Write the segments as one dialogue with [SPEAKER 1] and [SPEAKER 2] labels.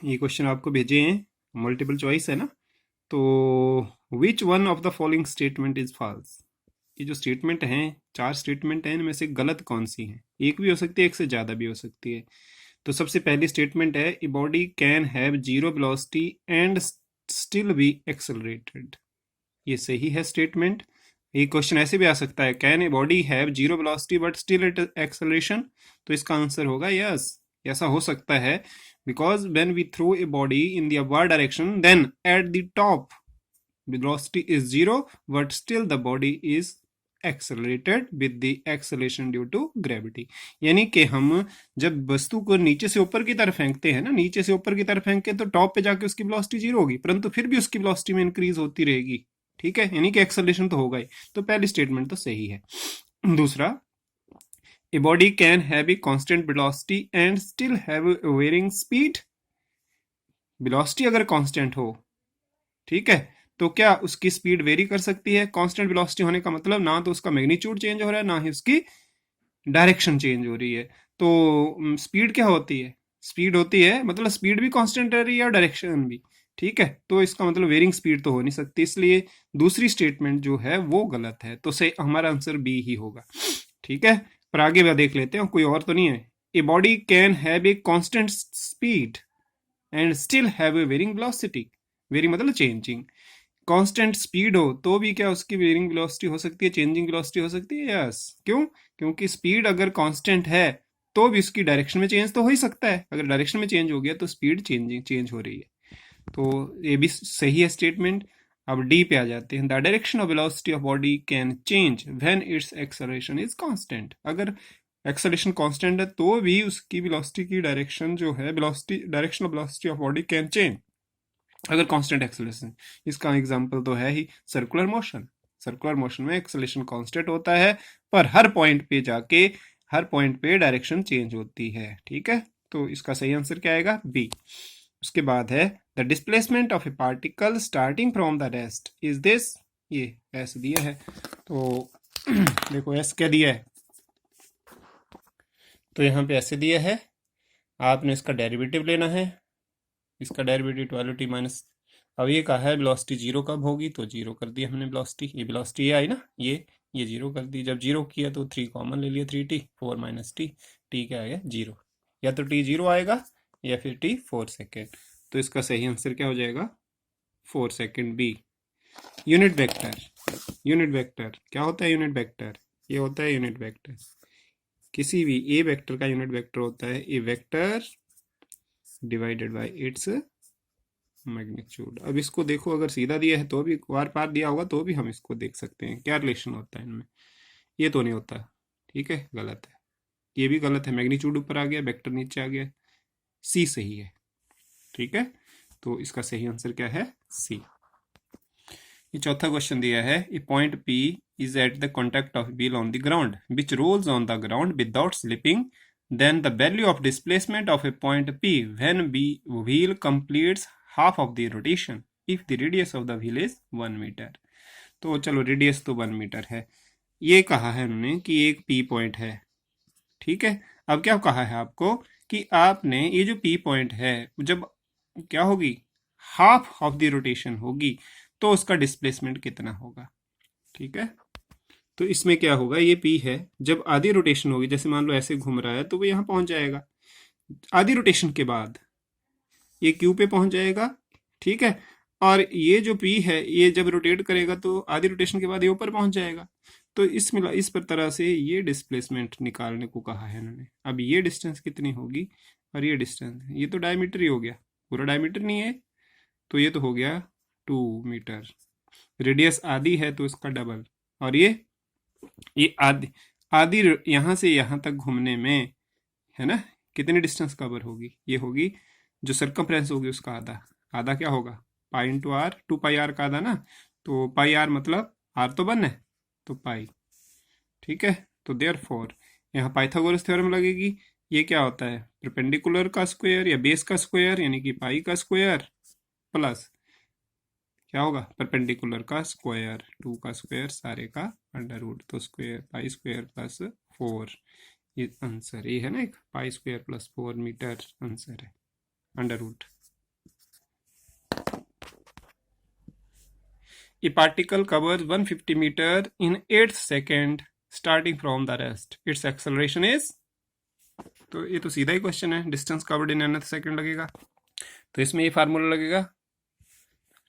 [SPEAKER 1] ये क्वेश्चन आपको भेजे हैं, मल्टीपल चॉइस है ना। तो which one of the following statement is false. ये जो स्टेटमेंट हैं, 4 स्टेटमेंट हैं, इनमें से गलत कौन सी है। एक भी हो सकती है, एक से ज़्यादा भी हो सकती है। तो सबसे पहली स्टेटमेंट है, a body can have zero velocity and still be accelerated. ये सही है स्टेटमेंट। ये क्वेश्चन ऐसे भी आ सकता है, can a body have zero velocity but still at acceleration. तो इसका आंसर होगा यस, ऐसा हो सकता है। Because when we throw a body in the upward direction, then at the top velocity is zero but still the body is accelerated with the acceleration due to gravity। यानी कि हम जब वस्तु को नीचे से ऊपर की तरफ फेंकते हैं ना, नीचे से ऊपर की तरफ फेंके तो टॉप पे जाके उसकी वेलोसिटी जीरो होगी, परंतु फिर भी उसकी वेलोसिटी में इंक्रीज होती रहेगी। ठीक है, यानी कि एक्सेलरेशन तो होगा ही। तो पहली स्टेटमेंट तो सही है। दूसरा, a body can have a constant velocity and still have varying speed. Velocity अगर कांस्टेंट हो, ठीक है, तो क्या उसकी स्पीड वेरी कर सकती है। कांस्टेंट वेलोसिटी होने का मतलब ना तो उसका मैग्नीट्यूड चेंज हो रहा है, ना ही उसकी डायरेक्शन चेंज हो रही है। तो स्पीड क्या होती है, स्पीड होती है मतलब स्पीड भी कांस्टेंट रह रही है और डायरेक्शन भी। ठीक है, तो इसका मतलब वेरिंग स्पीड तो हो नहीं सकती, इसलिए दूसरी स्टेटमेंट जो है वो गलत है। तो सही हमारा आंसर बी ही होगा। ठीक है, पर आगे भी देख लेते हैं, कोई और तो नहीं है। A body can have a constant speed and still have a varying velocity. Vary मतलब चेंजिंग। कांस्टेंट स्पीड हो तो भी क्या उसकी वेरिंग वेलोसिटी हो सकती है, चेंजिंग वेलोसिटी हो सकती है। यस, क्यों? क्योंकि स्पीड अगर कांस्टेंट है तो भी उसकी डायरेक्शन में चेंज तो हो ही सकता है। अगर डायरेक्शन में चेंज हो गया तो स्पीड चेंज हो रही है। तो ये भी सही है स्टेटमेंट। अब डी पे आ जाते हैं। The direction of velocity of body can change when it's acceleration is constant. अगर एक्सेलरेशन कांस्टेंट है तो भी उसकी वेलोसिटी की डायरेक्शन जो है, velocity direction of velocity of body can change अगर कांस्टेंट एक्सेलरेशन। इसका एग्जांपल तो है ही सर्कुलर मोशन। सर्कुलर मोशन में एक्सेलरेशन कांस्टेंट होता है, पर हर पॉइंट पे जाके हर पॉइंट पे डायरेक्शन चेंज होती है। ठीक है, तो इसका सही आंसर क्या आएगा, बी। उसके बाद है the displacement of A particle starting from the rest is this. ये एस दिया है, तो देखो एस क्या दिया है, तो यहाँ पे ऐसे दिया है। आपने इसका डेरिवेटिव लेना है। इसका डेरिवेटिव इक्वल टी माइनस, अब ये कहा है वेलोसिटी जीरो कब होगी, तो जीरो कर दी हमने वेलोसिटी। ये वेलोसिटी ये आई ना, ये जीरो कर दी। जब जीरो किया तो 3 कॉमन ले लिया, 3t, 4 माइनस टी, टी क्या आएगा, जीरो। या तो टी जीरो आएगा या फिर टी 4 सेकेंड। तो इसका सही आंसर क्या हो जाएगा, 4 second, B. Unit vector. Unit vector क्या होता है, यूनिट वेक्टर ये होता है यूनिट वेक्टर। किसी भी ए वेक्टर का यूनिट वेक्टर होता है A vector divided by its magnitude. अब इसको देखो, अगर सीधा दिया है तो भी, बार पार दिया होगा तो भी हम इसको देख सकते हैं क्या रिलेशन होता है इनमें। ये तो नहीं होता, ठीक है, गलत है। ये भी गलत है, मैग्नीट्यूड ऊपर आ गया, वेक्टर नीचे आ गया। सी सही है। ठीक है, तो इसका सही आंसर क्या है, सी। ये चौथा क्वेश्चन दिया है, A point P is at the contact of wheel on the ground which rolls on the ground without slipping, then the value of displacement of a point P when B wheel completes half of the rotation if the radius of the wheel is 1 metre. तो चलो radius तो 1 metre है। ये कहा है उन्होंने कि एक P पॉइंट है। ठीक है, अब क्या कहा है आपको कि आपने ये जो P पॉइंट है जब क्या होगी, हाफ ऑफ द रोटेशन होगी, तो उसका डिस्प्लेसमेंट कितना होगा। ठीक है, तो इसमें क्या होगा, ये पी है, जब आधी रोटेशन होगी, जैसे मान लो ऐसे घूम रहा है तो वो यहाँ पहुंच जाएगा। आधी रोटेशन के बाद ये क्यू पे पहुंच जाएगा। ठीक है, और ये जो पी है ये जब रोटेट करेगा तो आधी रोटेशन के बाद ये ऊपर पहुंच जाएगा। तो इस पर तरह से ये डिस्प्लेसमेंट निकालने को कहा है इन्होंने। अब ये डिस्टेंस कितनी होगी और ये डिस्टेंस, ये तो डायमीटर ही हो गया, पूरा डायमीटर नहीं है, तो ये तो हो गया 2 मीटर। रेडियस आधी है तो इसका डबल। और ये आधी आधी यहाँ से यहाँ तक घूमने में है ना, कितनी डिस्टेंस कवर होगी, ये होगी जो सर्कमफ्रेंस होगी उसका आधा। आधा क्या होगा, pi into r, 2 pi r का आधा ना, तो पाई आर मतलब आर तो 1 है तो पाई। ठीक है, तो देयरफॉर यहाँ पाइथागोरस थ्योरम लगेगी। ये क्या होता है, परपेंडिकुलर का स्क्वायर या बेस का स्क्वायर यानी कि पाई का स्क्वायर प्लस क्या होगा, परपेंडिकुलर का स्क्वायर, 2 का स्क्वायर सारे का अंडर रूट, तो स्क्वायर पाई स्क्वायर प्लस 4। ये आंसर ये है ना, एक pi square plus 4 metre answer है, under root. A particle covers 150 metre in 8 second starting from the rest, its acceleration is, तो ये तो सीधा ही क्वेश्चन है, distance covered in nth second लगेगा, तो इसमें ये फार्मूला लगेगा,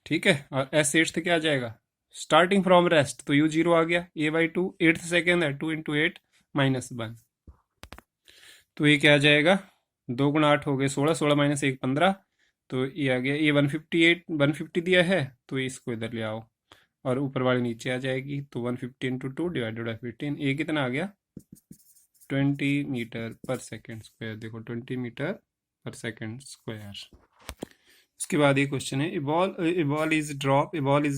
[SPEAKER 1] ठीक है। और एस एट से क्या आ जाएगा, स्टार्टिंग फ्रॉम रेस्ट, तो यू जीरो आ गया, ए बाई टू, 8th सेकेंड है, 2 × 8 -1, तो ये क्या आ जाएगा, 2 × 8 हो गए 16, 16 - 1 15, तो ये आ गया, ये 158 150 दिया है, तो इसको इधर ले आओ और ऊपर वाली नीचे आ जाएगी, तो 150 × 2 डिवाइडेड बाई 15, ये कितना आ गया 20 मीटर पर सेकेंड स्क्वायर, देखो 20 मीटर पर सेकेंड स्क्वायर। उसके बाद ये क्वेश्चन है, a ball is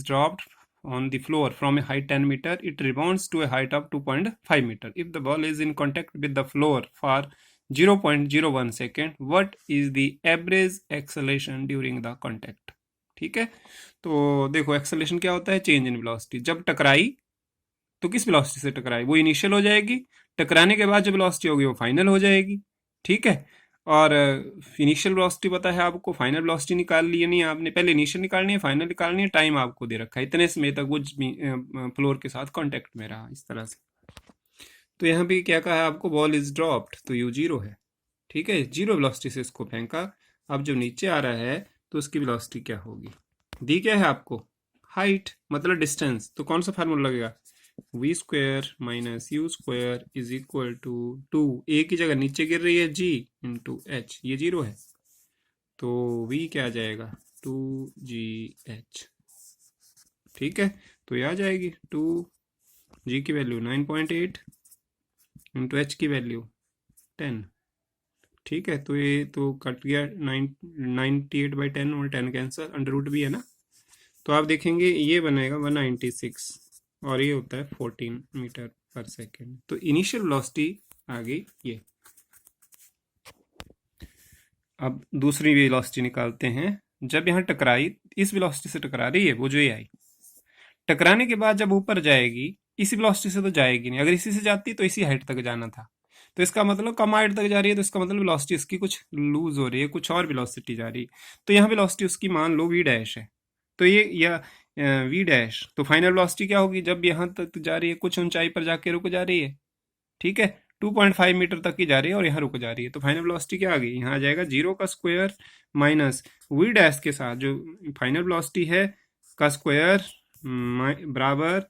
[SPEAKER 1] dropped on the floor from a height 10 meter, it rebounds to a height of 2.5 meter. If the ball is in contact with the floor for 0.01 second, what is the average acceleration during the contact? ठीक है, तो देखो acceleration क्या होता है, change in velocity, जब टकराई तो किस वेलोसिटी से टकराई, वो इनिशियल हो जाएगी, टकराने के बाद जो वेलोसिटी होगी वो फाइनल हो जाएगी, ठीक है। और इनिशियल वेलोसिटी पता है आपको, फाइनल वेलोसिटी निकाल ली नहीं आपने, पहले इनिशियल निकालनी है, फाइनल निकालनी है, टाइम आपको दे रखा है इतने समय तक वो फ्लोर के साथ कांटेक्ट में रहा, इस तरह से। तो यहाँ पे क्या कहा है आपको, बॉल इज ड्रॉप्ड, तो यू जीरो है, ठीक है, जीरो वेलोसिटी से इसको फेंका, अब जब नीचे आ रहा है तो उसकी वेलोसिटी क्या होगी, दी क्या है आपको, हाइट मतलब डिस्टेंस, तो कौन सा फार्मूला लगेगा, v square minus u square is equal to 2, a की जगह नीचे गिर रही है g इंटू एच, ये जीरो है, तो v क्या आ जाएगा 2gh, ठीक है, तो ये आ जाएगी 2g की वैल्यू 9.8 इंटू एच की वैल्यू 10, ठीक है, तो ये तो कट गया 98/10 और 10 कैंसर, अंडर रूट भी है ना, तो आप देखेंगे ये बनेगा 196 और ये होता है 14 मीटर पर सेकेंड, तो इनिशियल वेलोसिटी आ गई ये। अब दूसरी वेलोसिटी निकालते हैं, जब यहाँ टकराई, इस वेलोसिटी से टकरा रही है वो जो ये आई, टकराने के बाद जब ऊपर जाएगी, इसी वेलोसिटी से तो जाएगी नहीं, अगर इसी से जाती तो इसी हाइट तक जाना था, तो इसका मतलब कम हाइट तक जा रही है, तो इसका मतलब वेलोसिटी इसकी कुछ लूज हो रही है, कुछ और वेलोसिटी जा रही है, तो यहाँ वेलोसिटी उसकी मान लो v डैश है, तो ये या v डैश, तो फाइनल वेलोसिटी क्या होगी, जब यहाँ तक जा रही है कुछ ऊंचाई पर जाके रुक जा रही है, ठीक है, 2.5 मीटर तक की जा रही है और यहाँ रुक जा रही है, तो फाइनल वेलोसिटी क्या आ गई, यहाँ आ जाएगा 0 का स्क्वायर माइनस v डैश के साथ जो फाइनल वेलोसिटी है का स्क्वायर बराबर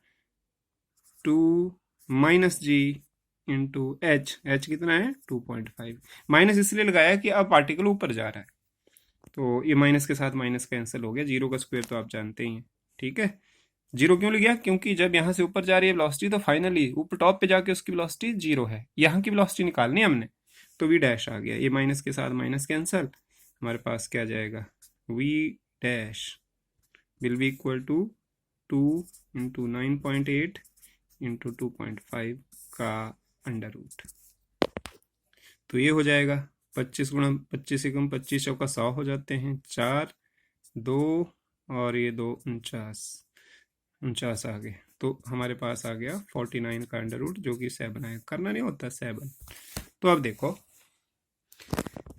[SPEAKER 1] 2 माइनस जी इंटू एच, एच कितना है 2.5, माइनस इसलिए लगाया कि अब पार्टिकल ऊपर जा रहा है, तो ये माइनस के साथ माइनस कैंसिल हो गया, 0 का स्क्वायर तो आप जानते ही हैं, ठीक है, 0 क्यों लिया, क्योंकि जब यहाँ से ऊपर जा रही है वेलोसिटी तो फाइनली ऊपर टॉप पे जाके उसकी वेलोसिटी 0 है, यहाँ की वेलोसिटी निकालनी है हमने, तो v डैश आ गया, ये माइनस के साथ माइनस कैंसिल, हमारे पास क्या जाएगा, v dash will be equal to 2 into 9.8 into 2.5 का अंडर रूट, तो ये हो जाएगा 25 × 25 = 25 चौका 100 हो जाते हैं, 4 2 और ये 2 49 आ गए, तो हमारे पास आ गया 49 का अंडर रूट, जो कि 7 है, करना नहीं होता 7। तो अब देखो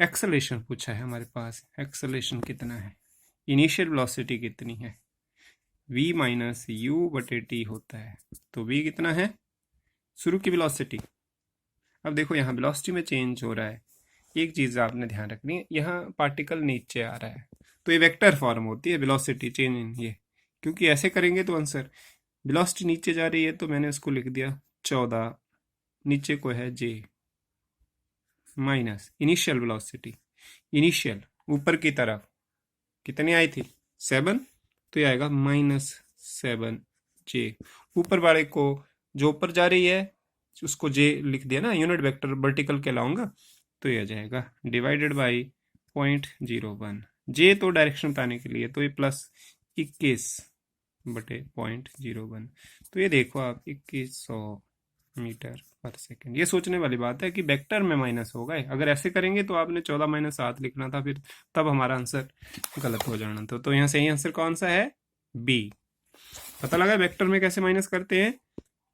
[SPEAKER 1] एक्सेलरेशन पूछा है हमारे पास, एक्सेलरेशन कितना है, इनिशियल वेलोसिटी कितनी है, v माइनस यू बटे टी होता है, तो v कितना है शुरू की वेलोसिटी, अब देखो यहाँ वेलोसिटी में चेंज हो रहा है, एक चीज़ आपने ध्यान रखनी है, यहाँ पार्टिकल नीचे आ रहा है तो ये वेक्टर फॉर्म होती है वेलोसिटी चेंज इन ये, क्योंकि ऐसे करेंगे तो आंसर, वेलोसिटी नीचे जा रही है तो मैंने उसको लिख दिया 14, नीचे को है j minus initial velocity, initial ऊपर की तरफ कितनी आई थी 7, तो ये आएगा -7j, ऊपर वाले को जो ऊपर जा रही है उसको j लिख दिया ना, यूनिट वेक्टर वर्टिकल के लाऊंगा, तो ये आ जाएगा डिवाइडेड बाई 0.01, j तो डायरेक्शन बताने के लिए, तो ये +21 बटे 0.01, तो ये देखो आप 2100 मीटर पर सेकेंड, ये सोचने वाली बात है कि वेक्टर में माइनस होगा, अगर ऐसे करेंगे तो आपने 14 - 7 लिखना था, फिर तब हमारा आंसर गलत हो जाना था, तो यहाँ सही आंसर कौन सा है, बी। पता लगा वेक्टर में कैसे माइनस करते हैं,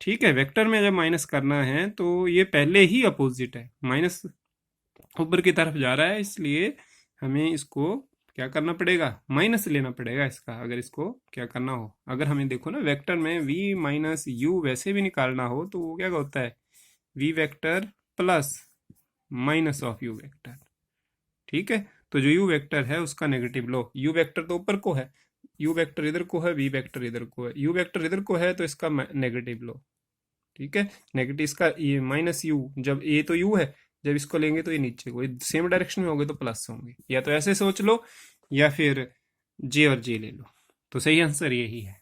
[SPEAKER 1] ठीक है, वेक्टर में जब माइनस करना है तो ये पहले ही अपोजिट है, माइनस ऊपर की तरफ जा रहा है, इसलिए हमें इसको क्या करना पड़ेगा, माइनस लेना पड़ेगा इसका, अगर इसको क्या करना हो। अगर हमें देखो ना वेक्टर में v माइनस यू वैसे भी निकालना हो तो वो क्या होता है, v vector plus minus of u vector. ठीक है, तो जो u वेक्टर है उसका नेगेटिव लो, u वेक्टर तो ऊपर को है, u वेक्टर इधर को है, v वेक्टर इधर को है, u वेक्टर इधर को है तो इसका नेगेटिव लो। ठीक है, नेगेटिव इसका ये माइनस यू, जब ये तो यू है, जब इसको लेंगे तो ये नीचे को, सेम डायरेक्शन में होंगे तो प्लस होंगे, या तो ऐसे सोच लो या फिर जे और जे ले लो। तो सही आंसर यही है।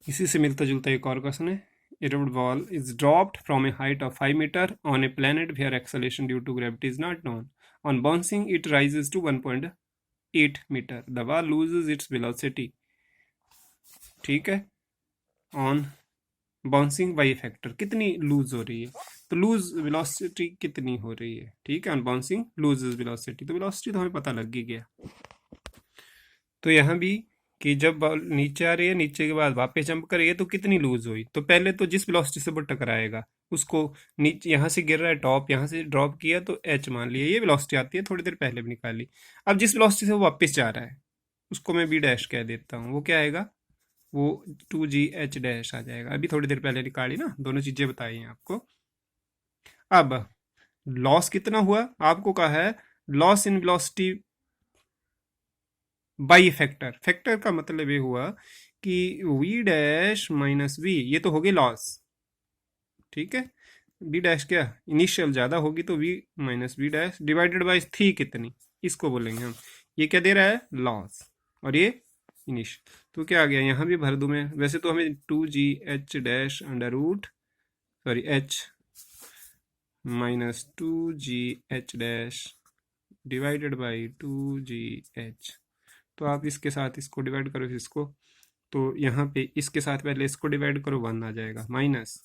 [SPEAKER 1] इसी से मिलता जुलता एक और क्वेश्चन है, A rubber ball is dropped from a height of 5 meter on a planet where acceleration due to gravity is not known. On bouncing, it rises to 1.8 meter. The ball loses its velocity. ठीक है, on bouncing by factor कितनी loose हो रही है, तो loose velocity कितनी हो रही है। ठीक है, ऑन बाउंसिंग लूजेस वेलोसिटी, तो वेलोसिटी तो हमें पता लग ही गया। तो यहाँ भी कि जब बॉल नीचे आ रही है, नीचे के बाद वापस जंप कर रही है तो कितनी लूज हुई, तो पहले तो जिस वेलोसिटी से वो टकराएगा उसको नीचे, यहाँ से गिर रहा है टॉप, यहाँ से ड्रॉप किया तो एच मान लिया, ये वेलोसिटी आती है, थोड़ी देर पहले भी निकाली। अब जिस वेलोसिटी से वो वापस जा रहा है उसको मैं बी डैश कह देता हूँ, वो क्या आएगा, वो 2g h डैश आ जाएगा। अभी थोड़ी देर पहले निकाली ना, दोनों चीजें बताई हैं आपको। अब लॉस कितना हुआ, आपको कहा है loss in velocity by factor. Factor का मतलब ये हुआ कि v डैश माइनस v, ये तो होगी लॉस। ठीक है, v डैश क्या इनिशियल ज्यादा होगी तो v minus v dash divided by थी कितनी, इसको बोलेंगे हम। ये क्या दे रहा है, लॉस, और ये इनिशियल, तो क्या आ गया, यहाँ भी भर दूं मैं। वैसे तो हमें 2g h under root sorry h minus 2g h divided by 2g h, तो आप इसके साथ इसको डिवाइड करो इसको, तो यहाँ पे इसके साथ पहले इसको डिवाइड करो, 1 आ जाएगा, minus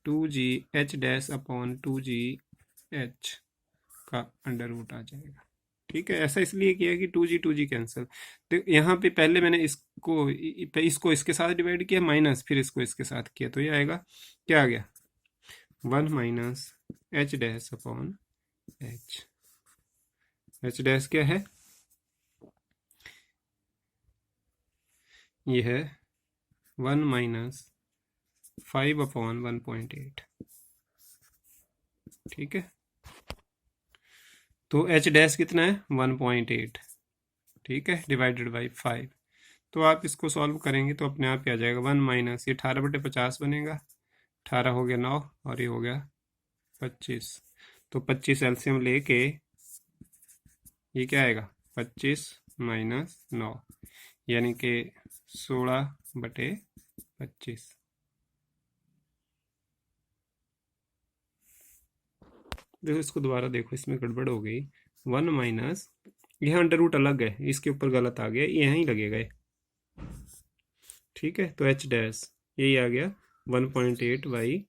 [SPEAKER 1] 2g h upon 2g h का अंडर रूट आ जाएगा। ठीक है, ऐसा इसलिए किया कि 2g कैंसिल, तो यहाँ पे पहले मैंने इसको इसके साथ डिवाइड किया माइनस, फिर इसको इसके साथ किया, तो ये आएगा, क्या आ गया, 1 minus h dash upon h dash क्या है, ये है 1 माइनस 5 अपॉन 1.8। ठीक है, तो h डैश कितना है, 1.8। ठीक है, डिवाइडेड बाई 5, तो आप इसको सॉल्व करेंगे तो अपने आप ही आ जाएगा 1 माइनस, ये 18/50 बनेगा, 18 हो गया 9 और ये हो गया 25, तो 25 एलसीएम लेके ये क्या आएगा, 25 माइनस 9 यानी कि 16/25। देखो इसको दोबारा देखो, इसमें गड़बड़ हो गई, 1 माइनस, यहाँ अंडर रूट अलग है, इसके ऊपर गलत आ गया, यहीं लगेगा ये। ठीक है, तो h डैश यही आ गया 1.8 बाई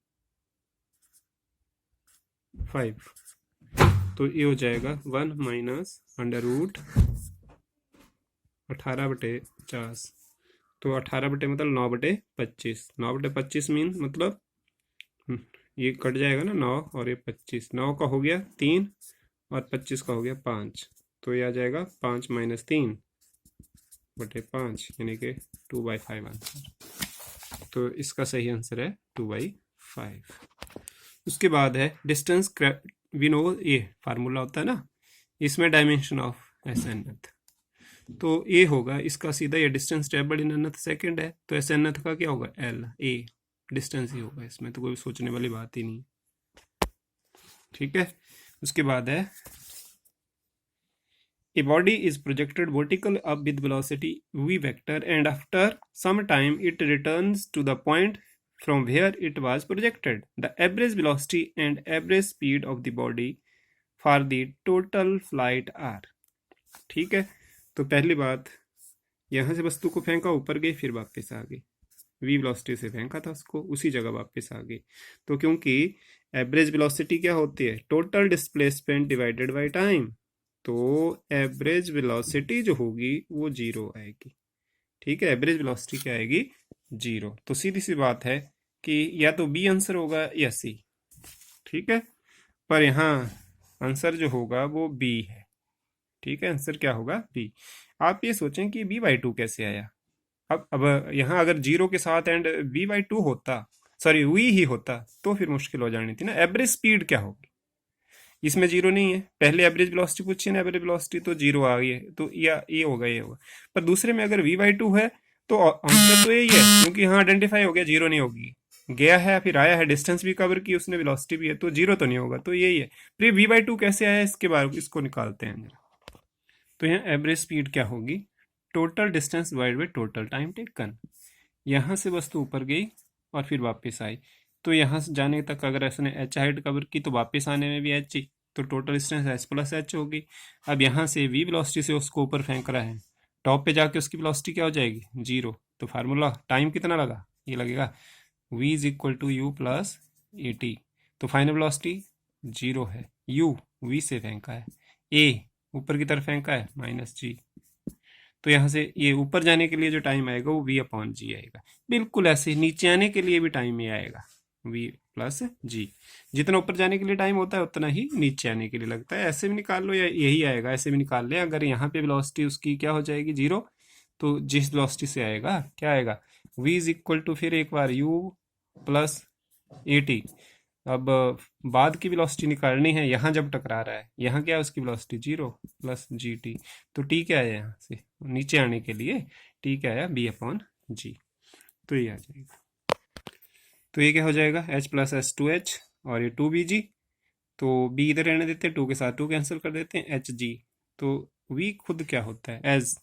[SPEAKER 1] 5, तो ये हो जाएगा 1 माइनस अंडर रूट 18/50, तो 18 बटे मतलब 9/25, 9/25 मीन मतलब ये कट जाएगा ना 9 और ये 25, 9 का हो गया 3 और 25 का हो गया 5, तो ये आ जाएगा 5 माइनस 3/5 यानी कि 2/5 आंसर। तो इसका सही आंसर है 2/5। उसके बाद है डिस्टेंस, वी नो ये फार्मूला होता है ना, इसमें डायमेंशन ऑफ एस एनथ, तो ये होगा इसका सीधा, ये डिस्टेंस टेबल इन एनथ सेकंड है, तो एस एनथ का क्या होगा, एल ए डिस्टेंस ही होगा, इसमें तो कोई सोचने वाली बात ही नहीं। ठीक है, उसके बाद है a body is projected vertical up with velocity v vector and after some time it returns to the point from where it was projected. The average velocity and average speed of the body for the total flight are. ठीक है, तो पहली बात, यहाँ से वस्तु को फेंका, ऊपर गई फिर वापस आ गई, v वेलोसिटी से फेंका था उसको, उसी जगह वापस आ गई, तो क्योंकि एवरेज वेलोसिटी क्या होती है, total displacement divided by time, तो एवरेज वेलोसिटी जो होगी वो 0 आएगी। ठीक है, एवरेज वेलोसिटी क्या आएगी, 0, तो सीधी सी बात है कि या तो बी आंसर होगा या सी। ठीक है, पर यहाँ आंसर जो होगा वो बी है। ठीक है, आंसर क्या होगा बी। आप ये सोचें कि b/2 कैसे आया। अब यहाँ अगर 0 के साथ एंड v/2 होता, सॉरी v ही होता, तो फिर मुश्किल हो जानी थी ना। एवरेज स्पीड क्या होगी, इसमें 0 नहीं है। पहले एवरेज वेलोसिटी पूछी ना, एवरेज वेलोसिटी तो 0 आ गई है, तो या ये होगा, ये होगा। पर दूसरे में अगर v/2 है तो आंसर तो यही है, क्योंकि यहाँ आइडेंटिफाई हो गया, 0 नहीं होगी। गया है फिर आया है, डिस्टेंस भी कवर की उसने, वेलोसिटी भी है, तो 0 तो नहीं होगा, तो यही है। फिर v/2 कैसे आया, इसके बारे इसको निकालते हैं जरा। तो यहाँ एवरेज स्पीड क्या होगी, total distance divide by total time taken. यहाँ से वस्तु ऊपर गई और फिर वापस आई, तो यहाँ से जाने तक अगर इसने एच हाइट कवर की तो वापस आने में भी एच ही, तो total distance H plus H होगी। अब यहाँ से वी वेलोसिटी से उसको ऊपर फेंक रहा है, टॉप पे जाके उसकी वेलोसिटी क्या हो जाएगी, 0। तो फार्मूला टाइम कितना लगा, ये लगेगा v is equal to u plus a t. तो फाइनल वेलोसिटी 0 है, u v से फेंका है, a ऊपर की तरफ फेंका है माइनस जी। तो यहाँ से ये ऊपर जाने के लिए जो टाइम आएगा वो v/g आएगा। बिल्कुल ऐसे नीचे आने के लिए भी टाइम ही आएगा, v प्लस जी। जितना ऊपर जाने के लिए टाइम होता है उतना ही नीचे आने के लिए लगता है। ऐसे भी निकाल लो या यही आएगा, ऐसे भी निकाल लें। अगर यहाँ पे वेलोसिटी उसकी क्या हो जाएगी, 0, तो जिस वेलोसिटी से आएगा क्या आएगा, v इज इक्वल टू फिर एक बार u प्लस ए टी। अब बाद की वेलोसिटी निकालनी है, यहाँ जब टकरा रहा है, यहाँ क्या है उसकी वेलोसिटी 0 प्लस जी टी। तो टी क्या है, यहाँ से नीचे आने के लिए टी क्या है, b/g। तो ये आ जाएगा। तो ये क्या हो जाएगा, h प्लस एच 2h और ये 2bg। तो b इधर रहने देते हैं, 2 के साथ 2 कैंसिल कर देते हैं, hg। तो v खुद क्या होता है, एज,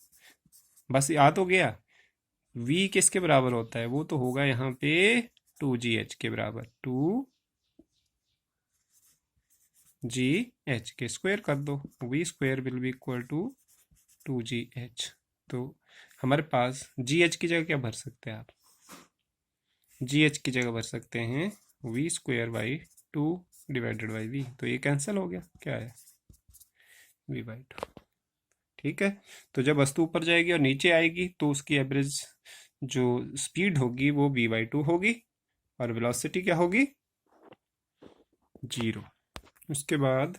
[SPEAKER 1] बस आ तो गया। v किसके बराबर होता है, वो तो होगा यहाँ पे 2gh के बराबर, 2gh के स्क्वायर कर दो, v square will be equal to 2gh। तो हमारे पास gh की जगह क्या भर सकते हैं आप, gh की जगह भर सकते हैं v square by 2 divided by v। तो ये कैंसिल हो गया, क्या है, v/2। ठीक है, तो जब वस्तु ऊपर जाएगी और नीचे आएगी तो उसकी एवरेज जो स्पीड होगी वो v/2 होगी, और वेलोसिटी क्या होगी, 0। उसके बाद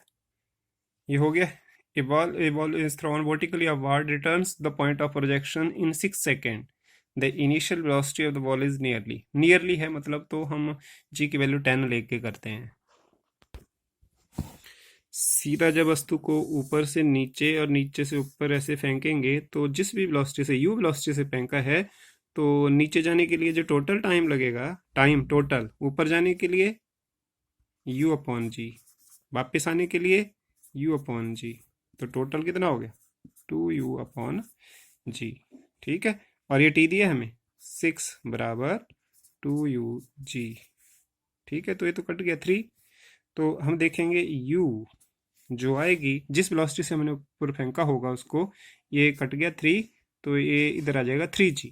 [SPEAKER 1] ये हो गया, a ball is thrown vertically upward returns the point of projection in 6 seconds. The initial velocity of the ball is nearly है मतलब, तो हम g की वैल्यू 10 लेके करते हैं। सीधा जब वस्तु को ऊपर से नीचे और नीचे से ऊपर ऐसे फेंकेंगे, तो जिस भी वेलोसिटी से, u वेलोसिटी से फेंका है, तो नीचे जाने के लिए जो टोटल टाइम लगेगा, टाइम टोटल ऊपर जाने के लिए u/g, वापस आने के लिए u/g। तो टोटल कितना हो गया, 2u/g। ठीक है, और ये t दिया हमें 6 बराबर 2u/g। ठीक है, तो ये तो कट गया 3। तो हम देखेंगे u जो आएगी, जिस वेलोसिटी से हमने ऊपर फेंका होगा उसको, ये कट गया 3, तो ये इधर आ जाएगा 3g।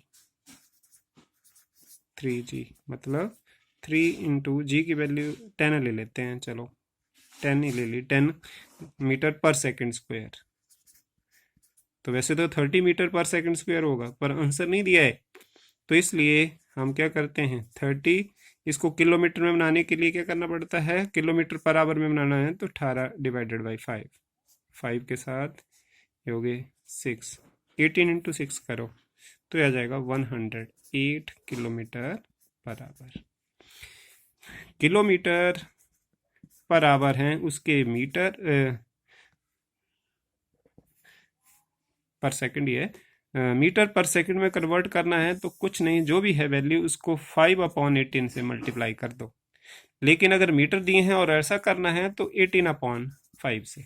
[SPEAKER 1] 3g मतलब 3 इंटू जी की वैल्यू 10 ले लेते हैं, चलो 10 ही ले ली, 10 मीटर पर सेकंड स्क्वायर। तो वैसे तो 30 मीटर पर सेकंड स्क्वायर होगा, पर आंसर नहीं दिया है, तो इसलिए हम क्या करते हैं, 30 इसको किलोमीटर में बनाने के लिए क्या करना पड़ता है, किलोमीटर पर आवर में बनाना है, तो 18 डिवाइडेड बाई 5 के साथ ये हो गए 6, 18 इंटू 6 करो तो आ जाएगा 108 kilometre per hour. Kilometre per hour हैं, उसके मीटर पर सेकंड, ये मीटर पर सेकंड में कन्वर्ट करना है, तो कुछ नहीं, जो भी है वैल्यू उसको 5/18 से मल्टीप्लाई कर दो। लेकिन अगर मीटर दिए हैं और ऐसा करना है तो 18/5 से।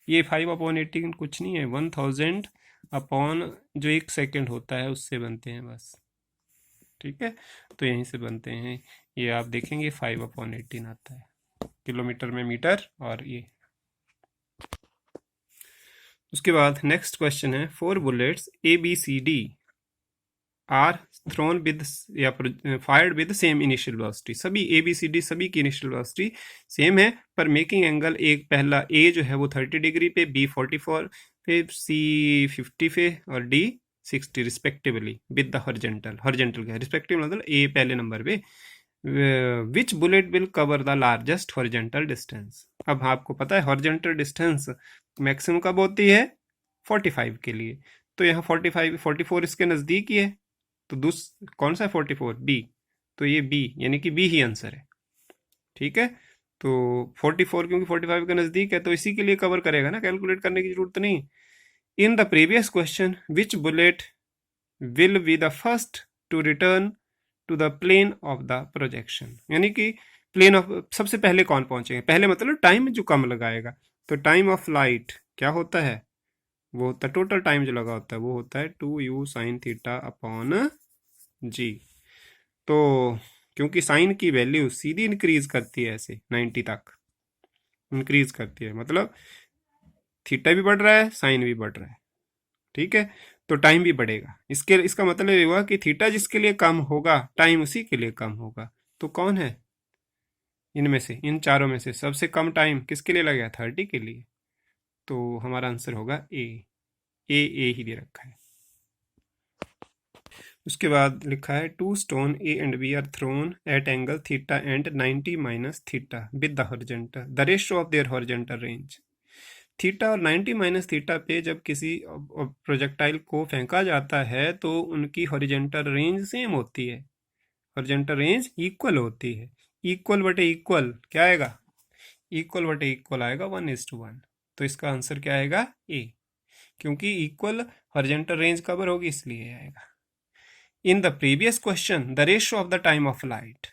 [SPEAKER 1] ये 5/18 कुछ नहीं है, 1000 अपॉन जो 1 सेकंड होता है उससे बनते हैं बस। ठीक है, तो यहीं से बनते हैं, ये आप देखेंगे 5/18 आता है किलोमीटर में मीटर, और ये। उसके बाद नेक्स्ट क्वेश्चन है, 4 bullets ABCD are thrown with या fired with same initial velocity. सभी ABCD सभी की इनिशियल वेलोसिटी सेम है, पर मेकिंग एंगल, एक पहला A जो है वो 30 डिग्री पे, B 44 पे, C 50 पे और D 60 respectively with the horizontal. Horizontal क्या है, रिस्पेक्टिव मतलब A पहले नंबर पे। Which bullet will cover the largest horizontal distance. अब आपको पता है हॉरिजॉन्टल डिस्टेंस मैक्सिमम कब होती है, 45 के लिए। तो यहाँ 45 44 इसके नज़दीक ही है, तो कौन सा है 44? बी। तो ये बी यानी कि बी ही आंसर है। ठीक है, तो 44 क्योंकि 45 के नज़दीक है तो इसी के लिए कवर करेगा ना, कैलकुलेट करने की जरूरत नहीं। In the previous question which bullet will be the first to return to the plane of the projection, यानी कि प्लेन ऑफ सबसे पहले कौन पहुंचेगा, पहले मतलब टाइम जो कम लगाएगा। तो टाइम ऑफ लाइट क्या होता है, वो होता है टोटल टाइम जो लगा होता है वो होता है 2u sin थीटा अपॉन जी। तो क्योंकि साइन की वैल्यू सीधी इंक्रीज करती है, ऐसे 90 तक इंक्रीज करती है, मतलब थीटा भी बढ़ रहा है साइन भी बढ़ रहा है। ठीक है, तो टाइम भी बढ़ेगा। इसका मतलब ये हुआ कि थीटा जिसके लिए कम होगा टाइम उसी के लिए कम होगा। तो कौन है इनमें से, इन चारों में से सबसे कम टाइम किसके लिए लगेगा? 30 के लिए। तो हमारा आंसर होगा ए ही दे रखा है। उसके बाद लिखा है 2 stone A and B are thrown at angle theta and 90 minus theta with the horizontal, the ratio of their horizontal range. Theta और 90 माइनस थीटा पे जब किसी प्रोजेक्टाइल को फेंका जाता है तो उनकी हॉरिजॉन्टल रेंज सेम होती है, हॉरिजॉन्टल रेंज इक्वल होती है। इक्वल बटे इक्वल क्या आएगा? इक्वल बटे इक्वल आएगा 1:1। तो इसका आंसर क्या आएगा? ए, क्योंकि इक्वल हॉरिजॉन्टल रेंज कवर होगी इसलिए आएगा। इन the previous question the ratio of the time of light,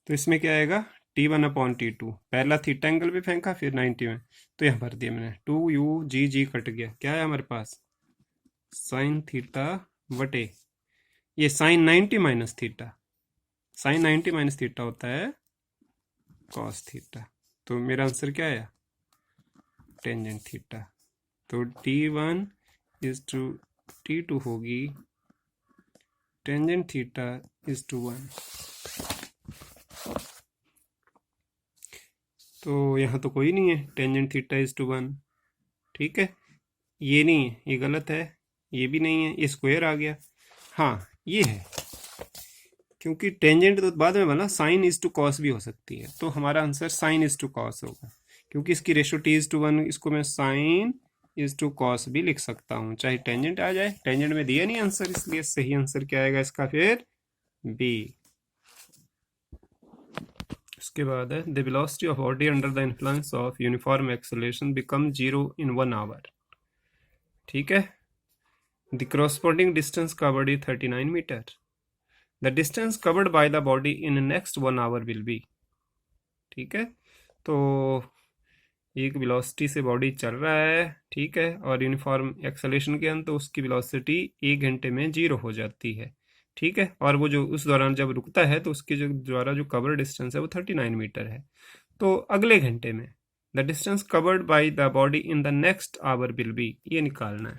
[SPEAKER 1] तो इसमें क्या आएगा? T1 अपॉन T2, पहला थीटा एंगल पे फेंका फिर 90 में, तो यहाँ भर दिया मैंने 2u जी कट गया, क्या है हमारे पास? साइन थीटा बटे ये sine 90 minus theta, sine 90 minus theta होता है कॉस थीटा। तो मेरा आंसर क्या आया? Tangent theta. तो T1 इज टू T2 होगी टेंजेंट थीटा इज टू 1। तो यहाँ तो कोई नहीं है, टेंजेंट थीटा इज टू 1। ठीक है, ये नहीं है, ये गलत है, ये भी नहीं है, ये स्क्वायर आ गया। हाँ ये है, क्योंकि टेंजेंट तो बाद में बना, साइन इज टू कॉस भी हो सकती है, तो हमारा answer sine is to cos होगा, क्योंकि इसकी रेशो T इज टू 1, इसको मैं साइन इज टू कॉस भी लिख सकता हूँ चाहे टेंजेंट आ जाए। टेंजेंट में दिया नहीं आंसर, इसलिए सही आंसर क्या आएगा इसका फिर? बी। उसके बाद है the velocity of body under the influence of uniform acceleration become 0 in 1 hour। ठीक है, the corresponding distance covered is 39 metre. The distance covered by the body in next 1 hour will be. ठीक है, तो एक velocity से body चल रहा है, ठीक है, और यूनिफॉर्म एक्सेलरेशन के अंत तो उसकी वेलोसिटी 1 घंटे में 0 हो जाती है। ठीक है, और वो जो उस दौरान जब रुकता है तो उसके जो द्वारा जो कवर डिस्टेंस है वो 39 मीटर है। तो अगले घंटे में the distance covered by the body in the next hour will be, ये निकालना है।